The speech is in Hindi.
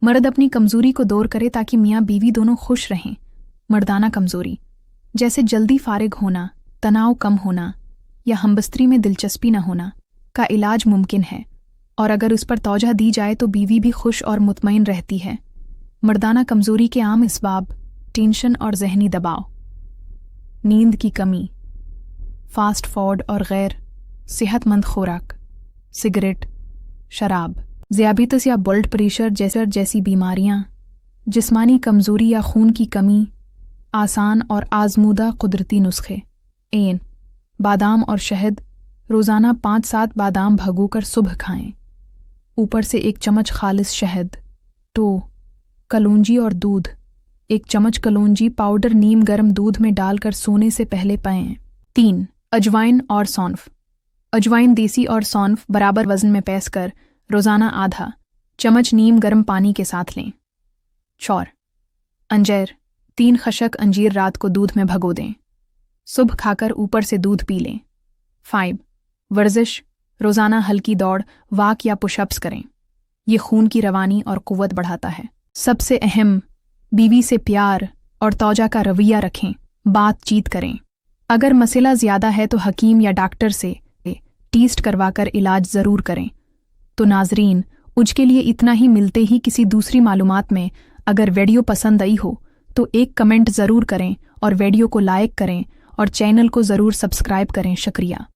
मर्द अपनी कमजोरी को दूर करे ताकि मियाँ बीवी दोनों खुश रहें। मर्दाना कमजोरी जैसे जल्दी फारिग होना, तनाव कम होना या हमबस्तरी में दिलचस्पी न होना का इलाज मुमकिन है, और अगर उस पर तौजह दी जाए तो बीवी भी खुश और मुतमईन रहती है। मर्दाना कमजोरी के आम इसबाब टेंशन और जहनी दबाव, नींद की कमी, फास्ट फूड और गैर सेहतमंद खुराक, सिगरेट, शराब, ज़ियाबितस या ब्लड प्रेशर जैसी बीमारियां, जिस्मानी कमजोरी या खून की कमी। आसान और आजमूदा कुदरती नुस्खे। एन बादाम और शहद, रोज़ाना 5-7 बादाम भगोकर सुबह खाएं। ऊपर से 1 चम्मच खालिस शहद। कलौंजी और दूध, 1 चम्मच कलौंजी पाउडर नीम गर्म दूध में डालकर सोने से पहले पिएं। 3 अजवाइन और सौंफ। अजवाइन देसी और सौंफ बराबर वजन में पीस कर रोज़ाना आधा चम्मच नीम गर्म पानी के साथ लें। 4 अंजीर, 3 खशक अंजीर रात को दूध में भगो दें, सुबह खाकर ऊपर से दूध पी लें। 5 वर्जिश, रोज़ाना हल्की दौड़, वाक या पुशअप्स करें। ये खून की रवानी और कुव्वत बढ़ाता है। सबसे अहम, बीवी से प्यार और तौजा का रवैया रखें, बातचीत करें। अगर मसला ज़्यादा है तो हकीम या डॉक्टर से टेस्ट करवाकर इलाज ज़रूर करें। तो नाजरीन, उज के लिए इतना ही। मिलते ही किसी दूसरी मालूमात में। अगर वीडियो पसंद आई हो तो एक कमेंट ज़रूर करें और वीडियो को लाइक करें और चैनल को ज़रूर सब्सक्राइब करें। शुक्रिया।